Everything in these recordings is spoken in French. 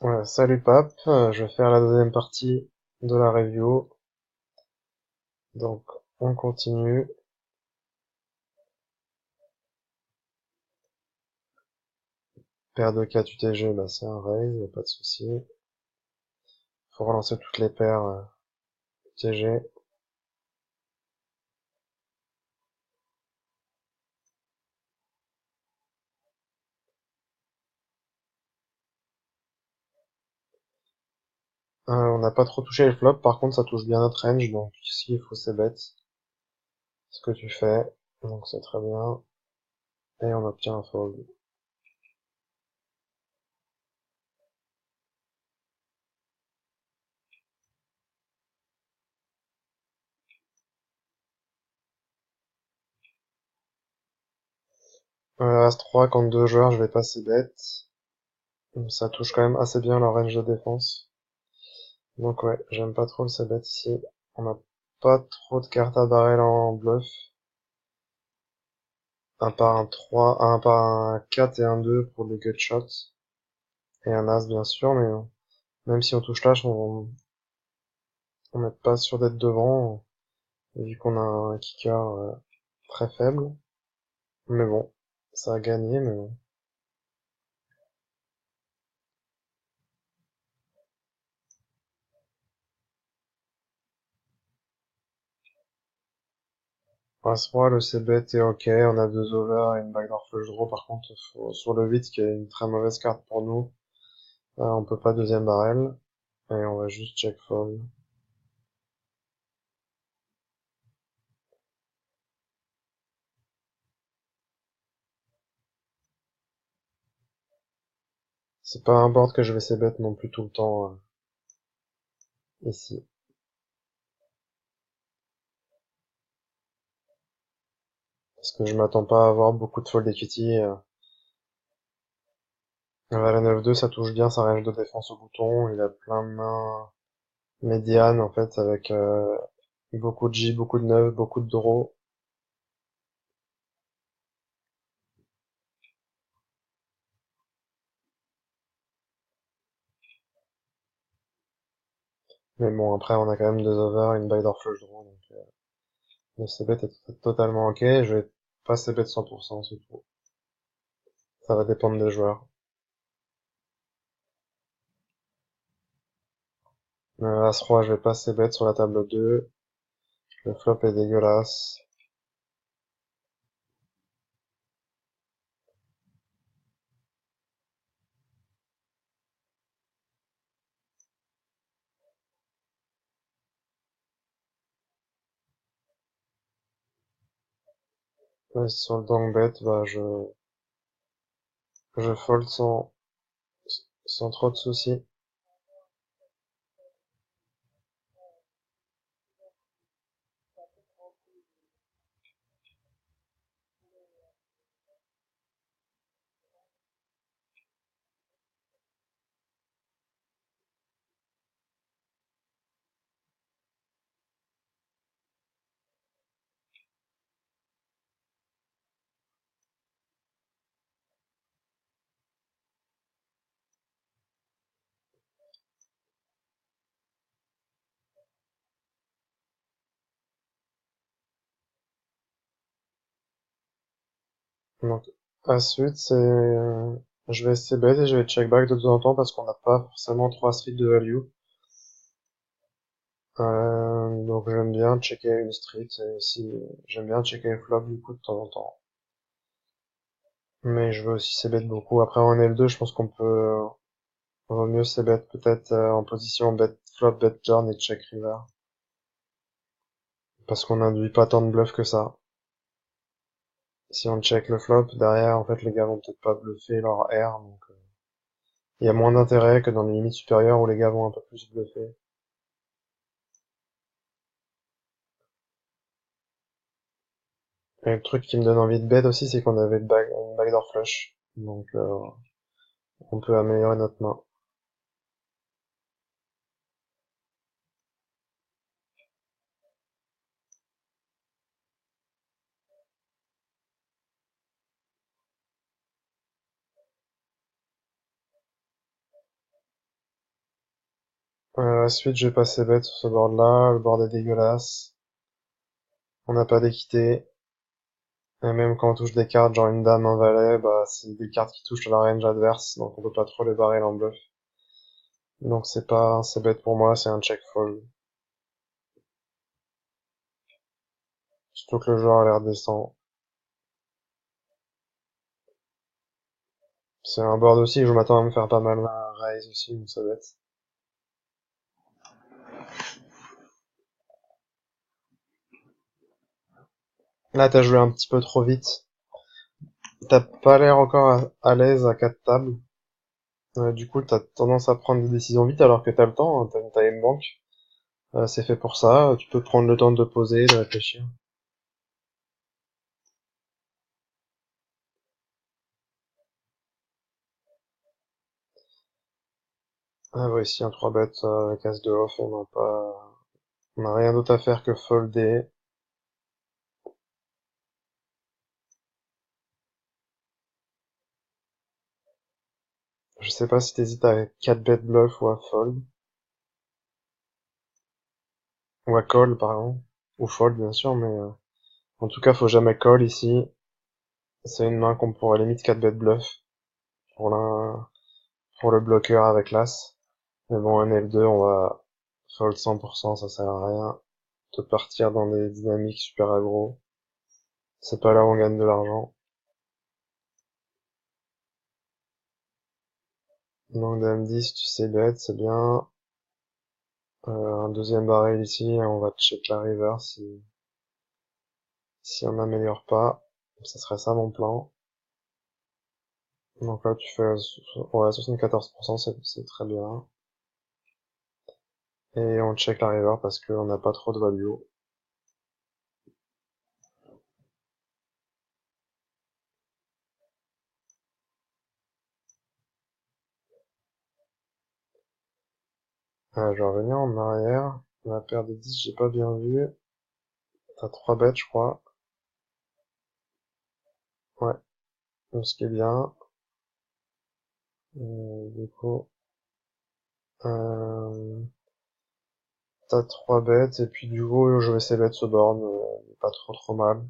Ouais, salut Pape, je vais faire la deuxième partie de la review. Donc, on continue. Paire de 4 UTG, bah c'est un raise, y a pas de souci. Faut relancer toutes les paires UTG. On n'a pas trop touché les flops, par contre ça touche bien notre range, donc ici il faut c'est bête. Ce que tu fais, donc c'est très bien. Et on obtient un fold. As-3 contre deux joueurs, je vais passer bête. Ça touche quand même assez bien leur range de défense. Donc ouais, j'aime pas trop le c-bet ici. On n'a pas trop de cartes à barrel en bluff. Un par un 3, un par un 4 et un 2 pour des gut shots. Et un as bien sûr, mais même si on touche l'as, on n'est pas sûr d'être devant, vu qu'on a un kicker très faible. Mais bon, ça a gagné, mais bon. As-roi, le c-bet est ok, on a deux overs et une backdoor flush draw, par contre, sur le 8, qui est une très mauvaise carte pour nous, on peut pas deuxième barrel, et on va juste check fold. C'est pas un board que je vais c-bet non plus tout le temps, ici. Parce que je m'attends pas à avoir beaucoup de fold equity. La 9-2, ça touche bien sa range de défense au bouton. Il a plein de mains médianes, en fait, avec beaucoup de J, beaucoup de 9, beaucoup de draw. Mais bon, après, on a quand même deux overs, une backdoor flush draw. Donc, le c-bet est totalement ok. Je vais pas c-bet 100%, c'est tout. Ça va dépendre des joueurs. As-roi, je vais pas c-bet sur la table 2. Le flop est dégueulasse. Et sur le donk bet, bah, je fold sans trop de soucis. Donc, ensuite, je vais c-bet et je vais check back de temps en temps parce qu'on n'a pas forcément trois streets de value. Donc j'aime bien checker une street et si j'aime bien checker les flops du coup de temps en temps. Mais je veux aussi c-bet beaucoup. Après en L2, je pense qu'on peut vaut mieux c-bet peut-être en position bet flop, bet turn et check river parce qu'on n'induit pas tant de bluff que ça. Si on check le flop derrière, en fait les gars vont peut-être pas bluffer leur R, donc il y a moins d'intérêt que dans les limites supérieures où les gars vont un peu plus bluffer. Et le truc qui me donne envie de bet aussi, c'est qu'on avait une backdoor flush. Donc, on peut améliorer notre main. Ensuite, je vais passer bête sur ce board-là. Le board est dégueulasse. On n'a pas d'équité. Et même quand on touche des cartes, genre une dame, un valet, bah c'est des cartes qui touchent la range adverse, donc on peut pas trop les barrer en bluff. Donc c'est pas c'est bête pour moi, c'est un check fold. Surtout que le joueur a l'air décent. C'est un board aussi, je m'attends à me faire pas mal à raise aussi, donc ça va être. Là, t'as joué un petit peu trop vite. T'as pas l'air encore à l'aise à 4 tables. Du coup, t'as tendance à prendre des décisions vite alors que t'as le temps, hein, t'as une time bank. C'est fait pour ça, tu peux prendre le temps de te poser, de réfléchir. Ah ouais, ici un 3 bet avec As de off, on n'a rien d'autre à faire que folder. Je sais pas si t'hésites à 4 bet bluff ou à fold. Ou à call, pardon. Ou fold, bien sûr, mais en tout cas, faut jamais call ici. C'est une main qu'on pourrait limite 4 bet bluff pour pour le bloqueur avec l'as. Mais bon, un L2, on va fold 100%, ça sert à rien de partir dans des dynamiques super aggro. C'est pas là où on gagne de l'argent. Donc dame 10, tu sais bet, c'est bien. Un deuxième barrel ici, et on va check la river si on n'améliore pas. Ça serait ça mon plan. Donc là, tu fais ouais, 74%, c'est très bien. Et on check la river parce qu'on n'a pas trop de value. Je vais revenir en arrière. La paire de 10, j'ai pas bien vu. T'as 3 bêtes, je crois. Ouais, donc ce qui est bien. Du coup, euh, t'as 3 bêtes, et puis du coup, je vais essayer de ce board, pas trop mal.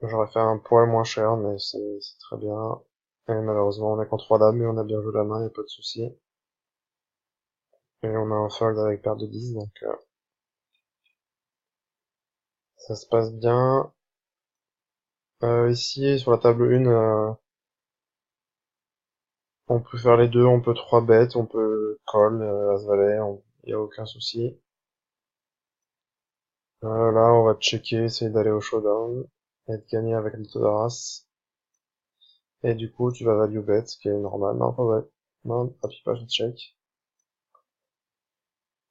J'aurais fait un poil moins cher, mais c'est très bien. Et malheureusement, on est qu'en 3 dames, mais on a bien joué la main, y a pas de souci. Et on a un fold avec paire de 10, donc ça se passe bien. Ici, sur la table 1, on peut faire les deux, on peut 3 bêtes, on peut call, as-valet, y a aucun souci. Là, on va checker, essayer d'aller au showdown, et de gagner avec le taux d'as. Et du coup, tu vas value bet, ce qui est normal. Non, pas ouais. Non, appuie pas, je check.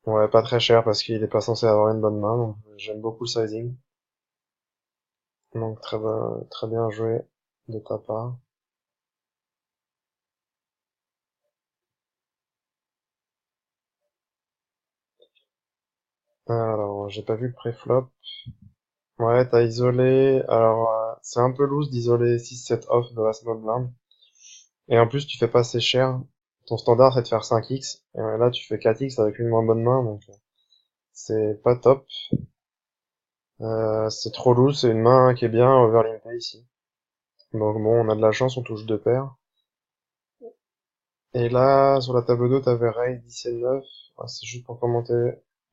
Ouais, pas très cher parce qu'il est pas censé avoir une bonne main, donc j'aime beaucoup le sizing. Donc très bien joué de ta part. Alors, j'ai pas vu le préflop. Ouais, t'as isolé. Alors, c'est un peu loose d'isoler 6-7 off de la small blind. Et en plus, tu fais pas assez cher. Ton standard, c'est de faire 5x. Et là, tu fais 4x avec une moins bonne main, donc c'est pas top. C'est trop loose, c'est une main qui est bien overlimpée ici. Donc bon, on a de la chance, on touche deux paires. Et là, sur la table 2, t'avais Ray 10 et 9. Ah, c'est juste pour commenter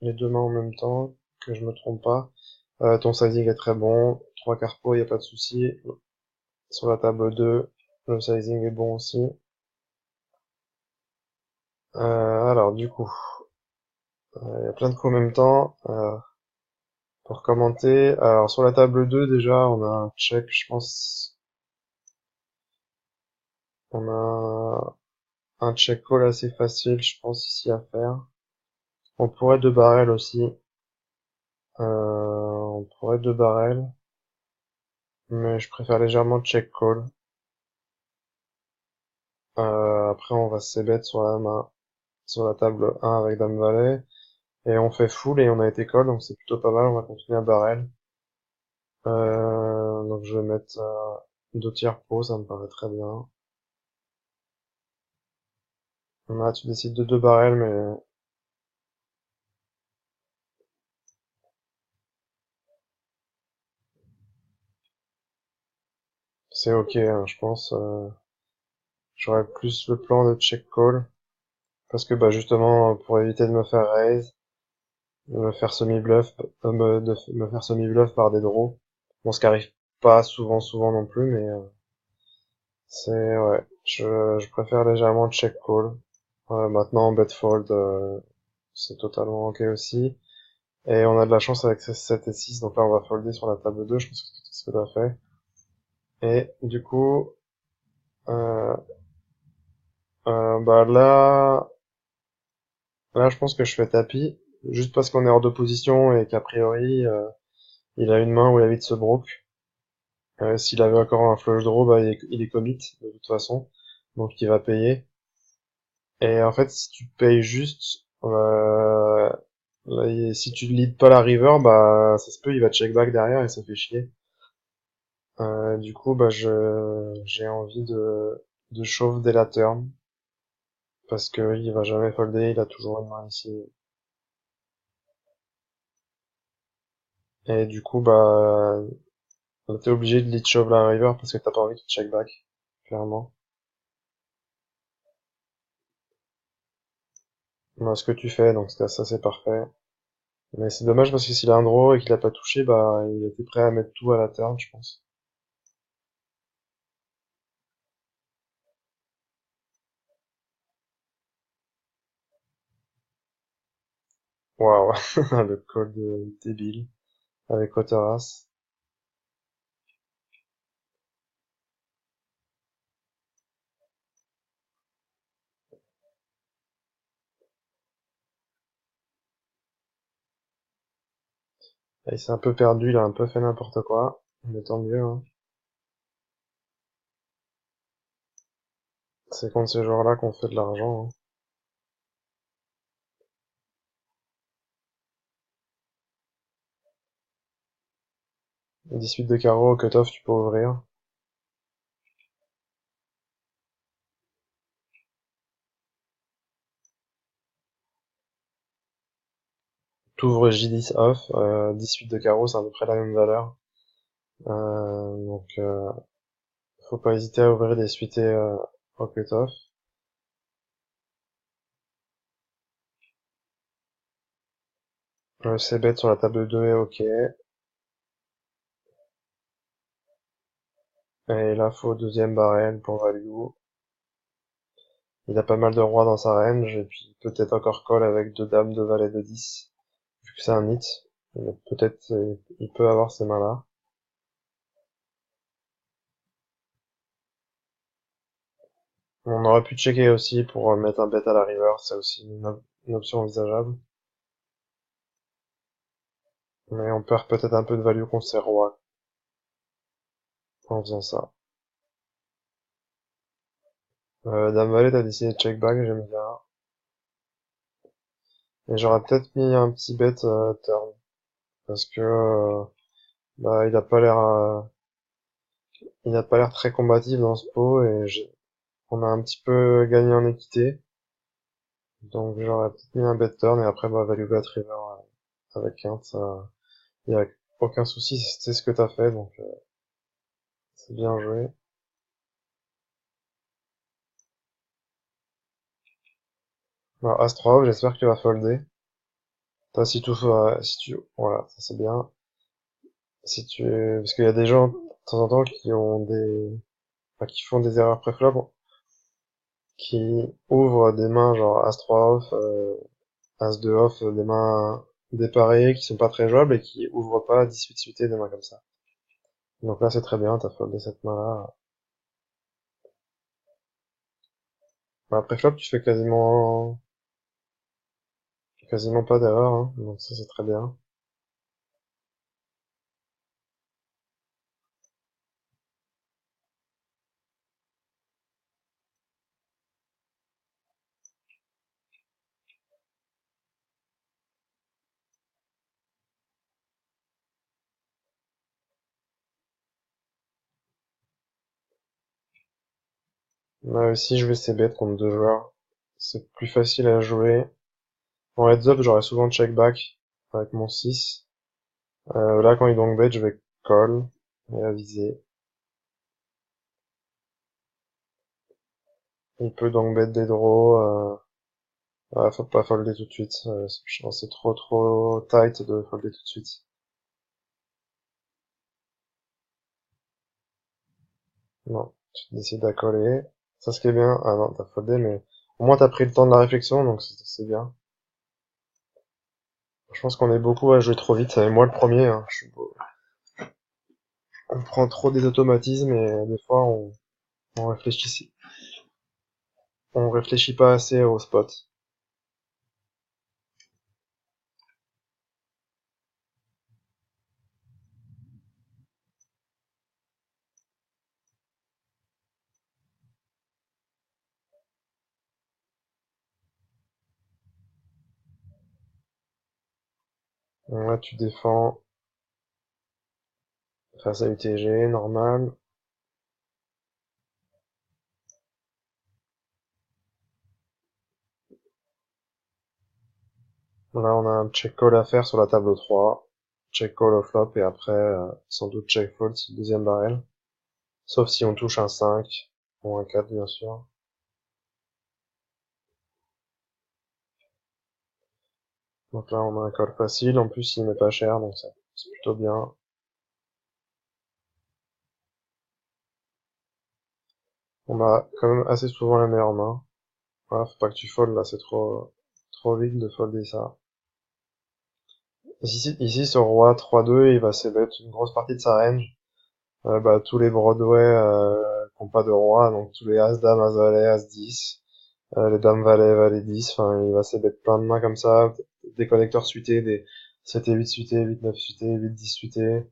les deux mains en même temps, que je me trompe pas. Ton sizing est très bon. 3 carpos, y a pas de souci. Sur la table 2, le sizing est bon aussi. Alors, du coup, il y a plein de coups en même temps. Pour commenter, alors sur la table 2, déjà, on a un check, je pense. On a un check call assez facile, je pense, ici à faire. On pourrait deux barrels aussi. On pourrait deux barrels, mais je préfère légèrement check call. Après, on va se bet sur la main, sur la table 1 avec dame valet, et on fait full et on a été call, donc c'est plutôt pas mal. On va continuer à barrel. Donc je vais mettre deux tiers pot, ça me paraît très bien. Là, tu décides de deux barrels, mais c'est ok, hein, je pense. J'aurais plus le plan de check call. Parce que, bah, justement, pour éviter de me faire raise, de me faire semi-bluff, de me faire semi-bluff par des draws. Bon, ce qui arrive pas souvent non plus, mais ouais. Je préfère légèrement check call. Maintenant, bet fold, c'est totalement ok aussi. Et on a de la chance avec ces 7 et 6, donc là on va folder sur la table 2, je pense que c'est ce que t'as fait. Et du coup, euh, bah là je pense que je fais tapis, juste parce qu'on est hors de position et qu'a priori il a une main où il a vite se broke. S'il avait encore un flush draw, bah il est commit de toute façon, donc il va payer. Et en fait, si tu payes juste, là, si tu lead pas la river, bah ça se peut, il va check back derrière et ça fait chier. Du coup, bah j'ai envie de shove dès la turn parce que il va jamais folder, il a toujours une main ici. Et du coup, bah t'es obligé de lead shove la river parce que t'as pas envie de check back, clairement. Bah, ce que tu fais, donc ça c'est parfait. Mais c'est dommage parce que s'il a un draw et qu'il a pas touché, bah il était prêt à mettre tout à la turn, je pense. Waouh, le call de débile avec Waterras. Et il s'est un peu perdu, il a un peu fait n'importe quoi. Mais tant mieux, hein. C'est contre ces joueurs-là qu'on fait de l'argent, hein. 18 de carreau au cut-off, tu peux ouvrir. T'ouvres J10 off, 18 de carreau, c'est à peu près la même valeur. Donc, faut pas hésiter à ouvrir des suités au cut-off. Le c-bet sur la table 2 est ok. Et là, faut deuxième barrel pour value. Il a pas mal de rois dans sa range, et puis peut-être encore call avec deux dames, deux valets de 10. Vu que c'est un hit, peut-être il peut avoir ces mains-là. On aurait pu checker aussi pour mettre un bet à la river, c'est aussi une option envisageable. Mais on perd peut-être un peu de value contre ses rois en faisant ça. Dame valet, t'as décidé de check back, j'aime bien. Et j'aurais peut-être mis un petit bet turn. Parce que bah, il a pas l'air très combatif dans ce pot et on a un petit peu gagné en équité. Donc j'aurais peut-être mis un bet turn et après bah, value bet river avec quinte. Ça, y a aucun souci, c'est ce que t'as fait donc c'est bien joué. Alors, As-3, j'espère que tu vas folder. Toi, voilà, ça c'est bien. Parce qu'il y a des gens, de temps en temps, enfin, qui font des erreurs préflop, qui ouvrent des mains genre As-3 off, As-2 off, des mains déparées qui sont pas très jouables et qui ouvrent pas 18 suités, des mains comme ça. Donc là, c'est très bien, t'as foldé cette main-là. Bah, préflop, tu fais quasiment pas d'erreur, hein, donc ça c'est très bien. Là aussi, je vais c-bet contre deux joueurs. c'est plus facile à jouer. En heads up, j'aurais souvent check back avec mon 6. Là, quand il donk bet, je vais call et aviser. Il peut donc bet des draws. Faut pas folder tout de suite. Je pense que c'est trop tight de folder tout de suite. Non, tu décides à coller. Ça, ce qui est bien. Ah non, t'as foldé, mais au moins t'as pris le temps de la réflexion, donc c'est bien. Je pense qu'on est beaucoup à jouer trop vite. Et moi le premier, hein. On prend trop des automatismes et des fois on réfléchit, on réfléchit pas assez au spot. Donc là, tu défends face à UTG, normal. Là, on a un check call à faire sur la table 3. Check call au flop et après, sans doute check fold si le deuxième barrel. Sauf si on touche un 5 ou un 4, bien sûr. Donc là, on a un call facile. En plus, il met pas cher, donc c'est plutôt bien. On a quand même assez souvent la meilleure main. Voilà, faut pas que tu foldes là, c'est trop vite de folder ça. Ici, sur roi 3-2, il va s'ébête une grosse partie de sa range. Tous les Broadway qui n'ont pas de roi, donc tous les As-Dame, As-Valet, As-10, les Dames-Valet, Valet-10, enfin il va s'ébête plein de mains comme ça, des connecteurs suités, des 7 et 8 suités, 8-9 suités, 8-10 suités.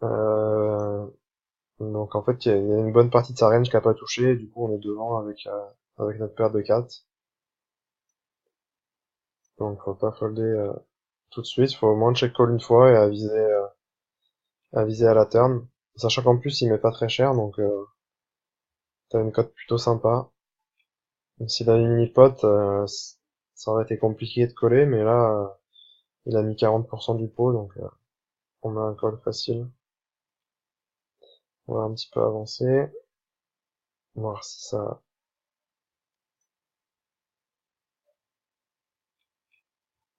Euh, donc en fait il y a une bonne partie de sa range qui a pas touché, et du coup on est devant avec notre paire de 4. Donc faut pas folder tout de suite, faut au moins check call une fois et aviser à la turn. Sachant qu'en plus il met pas très cher, donc t'as une cote plutôt sympa. S'il avait mis pot, ça aurait été compliqué de coller, mais là, il a mis 40% du pot, donc on a un call facile. On va un petit peu avancer, voir si ça...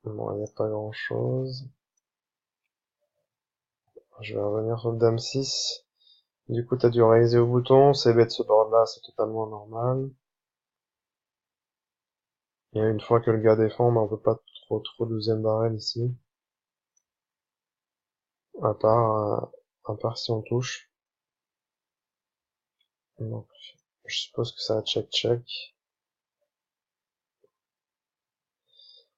Bon, il n'y a pas grand-chose. Je vais revenir sur le dame 6. Du coup, t'as dû raiser au bouton, c'est bête ce board-là, c'est totalement normal. Et une fois que le gars défend, on peut pas trop deuxième barrel ici. À part, à part si on touche. Donc, je suppose que ça a check-check.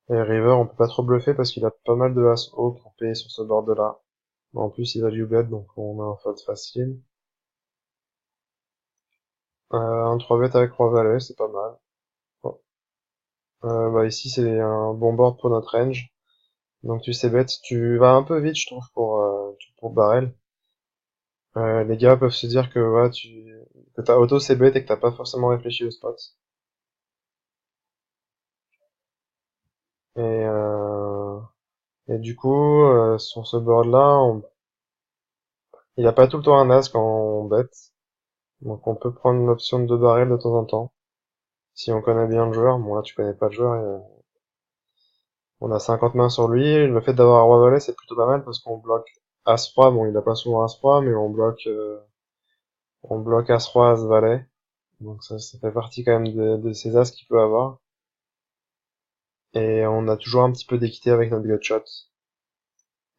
Et River, on peut pas trop bluffer parce qu'il a pas mal de as haut pour payer sur ce board-là. En plus, il value bet, donc on a un fold facile. Un 3 bet avec roi valet, c'est pas mal. Bon. Ici, c'est un bon board pour notre range. Donc tu sais bet, tu vas un peu vite, je trouve, pour barrel. Les gars peuvent se dire que ouais, que t'as auto c'est bet et que t'as pas forcément réfléchi au spot. Et, euh, et du coup, sur ce board-là, il a pas tout le temps un as quand on bet. Donc on peut prendre l'option de 2 barrels de temps en temps. Si on connaît bien le joueur, bon là tu connais pas le joueur, on a 50 mains sur lui. Le fait d'avoir un roi valet, c'est plutôt pas mal parce qu'on bloque As-Roi. Bon, il a pas souvent As-Roi, mais on bloque As-Roi, As-Valet. Donc ça fait partie quand même de ces As qu'il peut avoir. Et on a toujours un petit peu d'équité avec notre gutshot.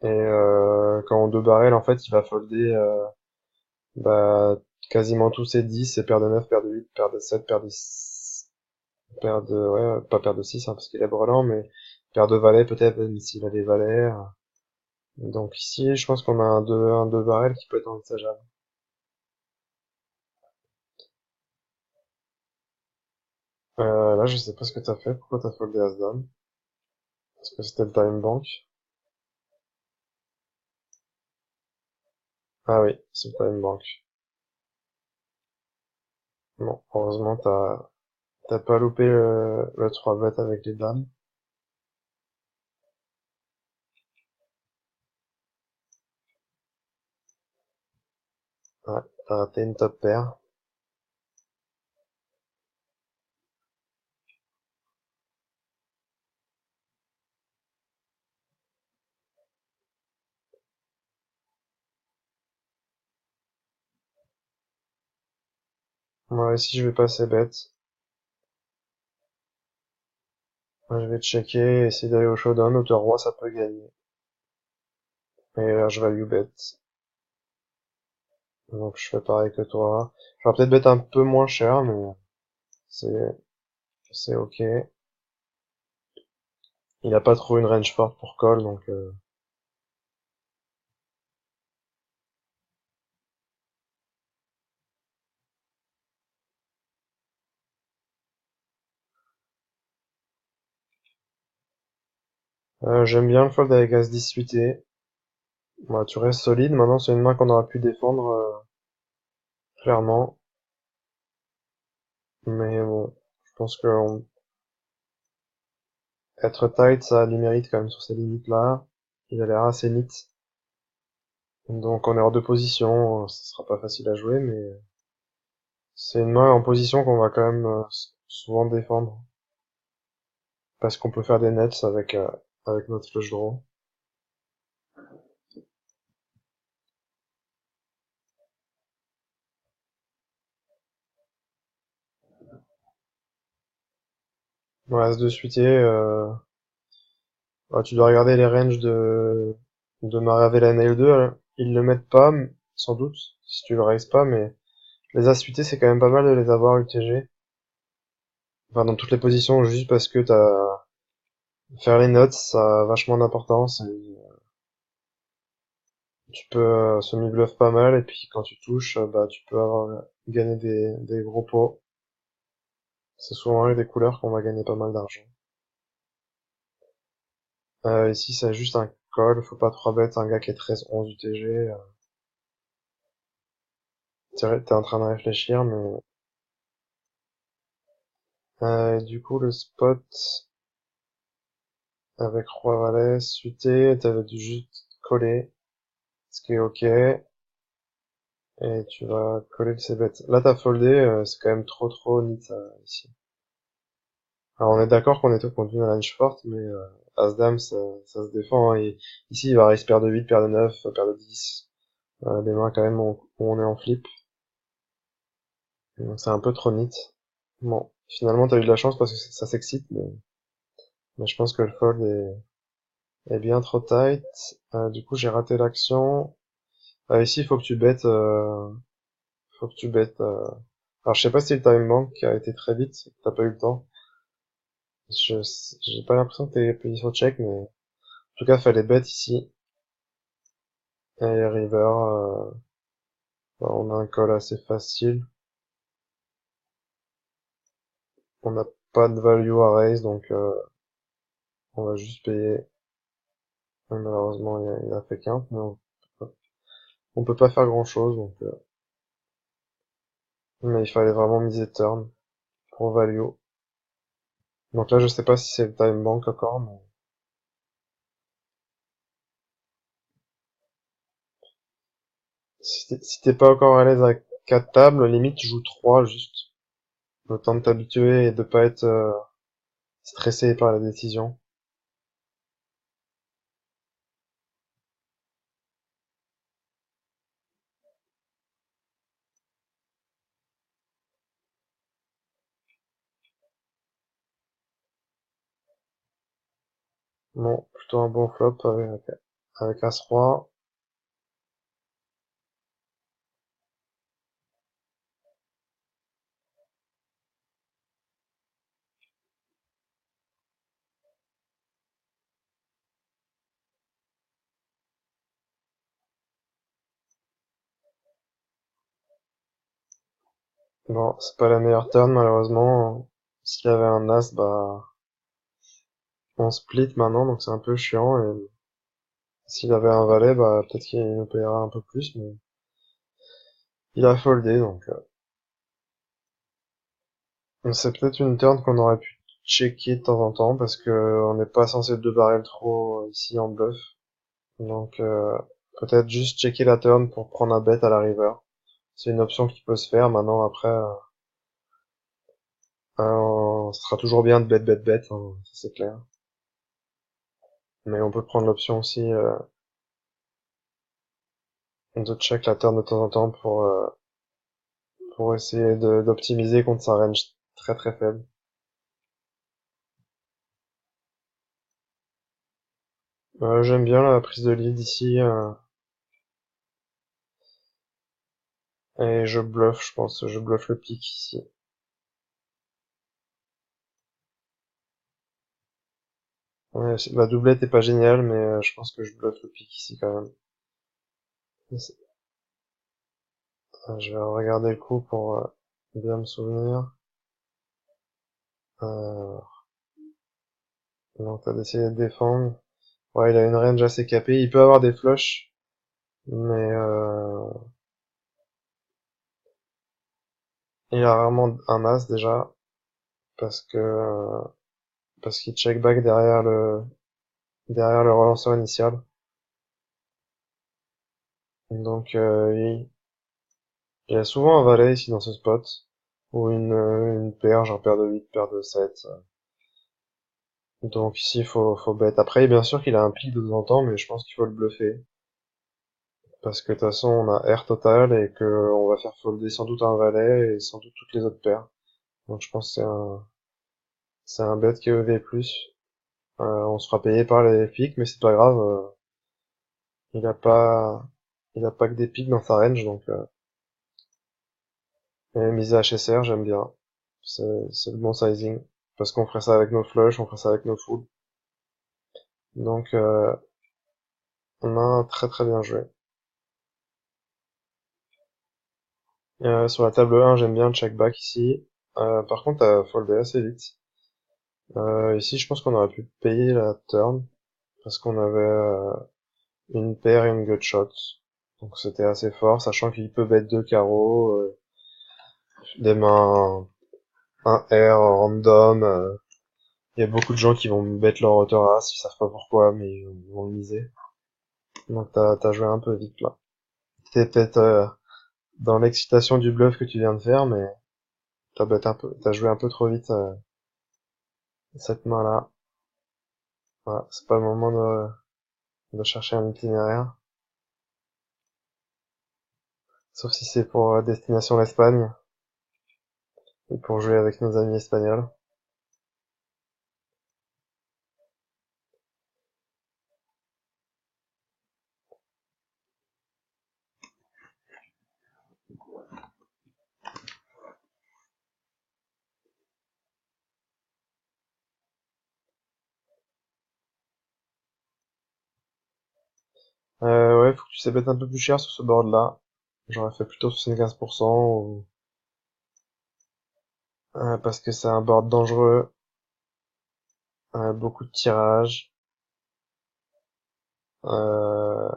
Et quand on 2 barrels, en fait, il va folder bah, quasiment tous ses 10, ses paires de 9, paires de 8, paires de 7, paires de 6, paires de... Ouais, pas paire de 6, hein, parce qu'il est brelan, mais paire de valets peut-être, même s'il a des valets. Donc ici, je pense qu'on a un 2 barrel qui peut être envisageable. Là, je sais pas ce que t'as fait. Pourquoi t'as foldé As-Dame? Parce que c'était le time bank. Ah oui, c'est le time bank. Bon, heureusement, T'as pas loupé le 3 bet avec les dames. Ouais, t'as raté une top paire. Moi ici je vais passer bête. Moi, je vais checker, essayer d'aller au showdown, hauteur roi ça peut gagner. Et là je value bet. Donc je fais pareil que toi. Je vais peut-être bet un peu moins cher, mais c'est c'est ok. Il a pas trop une range forte pour call, donc j'aime bien le fold avec As-10 suité. Voilà, tu restes solide. Maintenant, c'est une main qu'on aurait pu défendre, clairement. Mais bon, je pense que être tight, ça a du mérite quand même sur ces limites-là. Il a l'air assez neat. Donc on est hors de position, ça sera pas facile à jouer, mais c'est une main en position qu'on va quand même souvent défendre. Parce qu'on peut faire des nets avec notre flush draw. Dans l'as de suité, tu dois regarder les ranges de Maravilla Nail 2. Ils le mettent pas, sans doute, si tu le raises pas, mais les as suités, c'est quand même pas mal de les avoir UTG. Enfin, dans toutes les positions, juste parce que faire les notes, ça a vachement d'importance. Et tu peux semi-bluff pas mal, et puis quand tu touches, bah, tu peux gagner des gros pots. C'est souvent avec des couleurs qu'on va gagner pas mal d'argent. Ici, c'est juste un call, faut pas 3 bet un gars qui est 13-11 UTG. T'es en train de réfléchir, mais du coup, le spot avec Roi Valet, suité, t'avais dû juste coller, ce qui est ok, et tu vas coller le c-bet. Là, t'as foldé, c'est quand même trop neat, ici. Alors, on est d'accord qu'on est contre une range forte, mais As-Dame, ça se défend, hein. Ici, il va raise paire de 8, paire de 9, paire de 10. Des mains quand même où on est en flip. Donc c'est un peu trop neat. Bon, finalement, t'as eu de la chance parce que ça s'excite, mais je pense que le fold est bien trop tight. Du coup, j'ai raté l'action. Ici, faut que tu bettes. Alors, je sais pas si le time bank a été très vite, que t'as pas eu le temps. Je, j'ai pas l'impression que t'es payé sur check, mais en tout cas, fallait bet ici. Et river, on a un call assez facile. On n'a pas de value à raise, donc on va juste payer. Malheureusement, il a fait qu'un, mais on peut pas faire grand chose, donc mais il fallait vraiment miser turn pour value. Donc là, je sais pas si c'est le time bank encore, mais si t'es pas encore à l'aise avec 4 tables, limite, tu joues 3 juste. Le temps de t'habituer et de pas être stressé par la décision. Bon, plutôt un bon flop avec As-Roi. Bon, c'est pas la meilleure turn, malheureusement. S'il y avait un As, bah, on split maintenant, donc c'est un peu chiant. Et s'il avait un valet, bah, peut-être qu'il nous payera un peu plus, mais il a foldé, donc C'est peut-être une turn qu'on aurait pu checker de temps en temps parce que on n'est pas censé deux barrel trop ici en bluff. Donc peut-être juste checker la turn pour prendre un bet à la river. C'est une option qui peut se faire. Maintenant après, ce sera toujours bien de bet, hein, ça c'est clair. Mais on peut prendre l'option aussi de check la turn de temps en temps pour essayer d'optimiser contre sa range très très faible. J'aime bien la prise de lead ici et je bluffe, je pense, je bluffe le pic ici. Ouais, la doublette est pas géniale, mais je pense que je bluffe le pic ici quand même. Je vais regarder le coup pour bien me souvenir. Euh, donc t'as d'essayer de défendre. Ouais, il a une range assez capée. Il peut avoir des flushs, mais il a rarement un as déjà parce qu'il check back derrière le relanceur initial. Donc il y a souvent un valet ici dans ce spot ou une paire, genre paire de 8, paire de 7. Donc ici faut bet. Après bien sûr qu'il a un pic de temps en temps, mais je pense qu'il faut le bluffer. Parce que de toute façon, on a air total et que on va faire folder sans doute un valet et sans doute toutes les autres paires. Donc je pense que c'est un bet qui est EV+. On se fera payer par les pics, mais c'est pas grave. Il a pas, il a pas que des pics dans sa range, donc et miser HSR, j'aime bien. C'est le bon sizing. Parce qu'on ferait ça avec nos flush, on ferait ça avec nos full. Donc on a un très très bien joué. Sur la table 1, j'aime bien le check back ici. Par contre, t'as foldé assez vite. Ici, je pense qu'on aurait pu payer la turn parce qu'on avait une paire et une gut shot. Donc c'était assez fort, sachant qu'il peut bet deux carreaux, des mains, un R random. Il y a beaucoup de gens qui vont bet leur hauteur as, ils savent pas pourquoi, mais ils vont le miser. Donc t'as joué un peu vite là. T'es peut-être dans l'excitation du bluff que tu viens de faire, mais t'as joué un peu trop vite cette main-là. Voilà, c'est pas le moment de chercher un itinéraire. Sauf si c'est pour destination l'Espagne, et pour jouer avec nos amis espagnols. Ouais, faut que tu sais bet un peu plus cher sur ce board-là. J'aurais fait plutôt 75%, parce que c'est un board dangereux, beaucoup de tirages. Euh,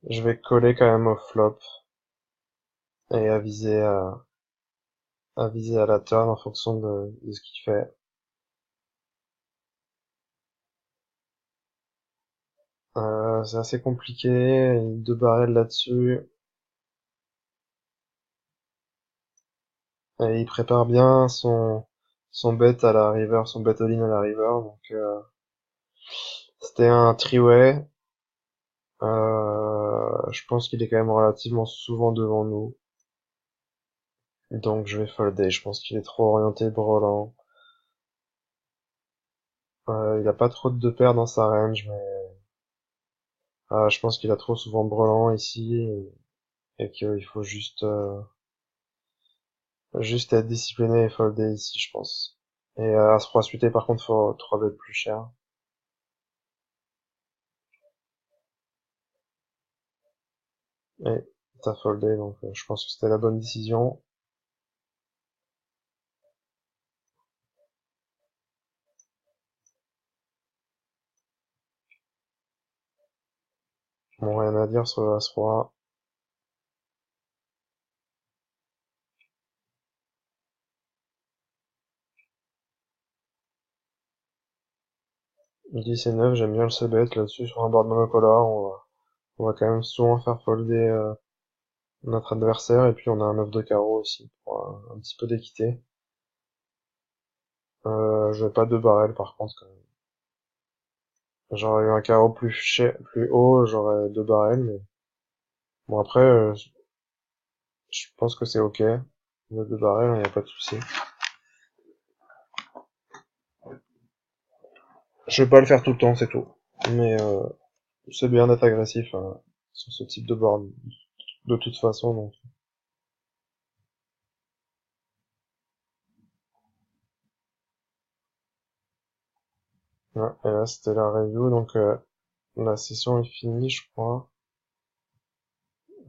je vais coller quand même au flop et à viser à la turn en fonction de ce qu'il fait. C'est assez compliqué, il y a deux barrels là-dessus, et il prépare bien son bet à la river, son bet all-in à la river, donc c'était un three-way. Je pense qu'il est quand même relativement souvent devant nous. Donc je vais folder. Je pense qu'il est trop orienté brelan. Il a pas trop de deux paires dans sa range, mais je pense qu'il a trop souvent brelan ici et qu'il faut juste être discipliné et folder ici, je pense. Et à se 3 suité, par contre, faut 3 bêtes plus cher. Et t'as foldé, donc je pense que c'était la bonne décision. Bon, rien à dire sur le As-Roi. 10 et 9, j'aime bien le c-bet là-dessus sur un board monocolore. On va quand même souvent faire folder notre adversaire et puis on a un 9 de carreau aussi pour un petit peu d'équité. Je vais pas deux barrels par contre quand même. J'aurais eu un carreau plus haut, j'aurais deux barrels, mais bon après je pense que c'est ok. Le deux barrels, il n'y a pas de souci. Je vais pas le faire tout le temps, c'est tout. Mais c'est bien d'être agressif sur ce type de board de toute façon. Donc. Ouais, et là c'était la review, donc la session est finie, je crois.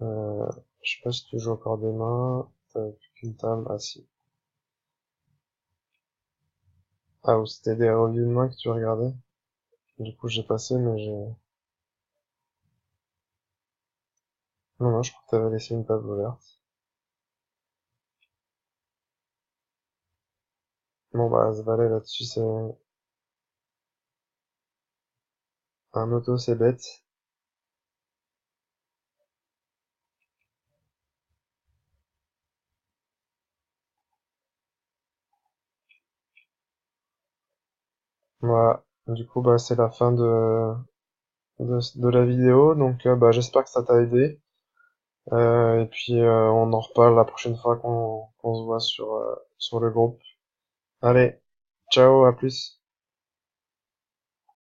Euh, je sais pas si tu joues encore des mains. T'as plus qu'une table. Ah si. Ah, ou c'était des reviews de mains que tu regardais. Du coup, j'ai passé, mais j'ai... Non, non, je crois que t'avais laissé une table ouverte. Bon, bah, ce valet là-dessus, c'est un auto, c'est bête. Voilà. Du coup, bah, c'est la fin de la vidéo. Donc, bah, j'espère que ça t'a aidé. Et puis, on en reparle la prochaine fois qu'on se voit sur le groupe. Allez, ciao, à plus.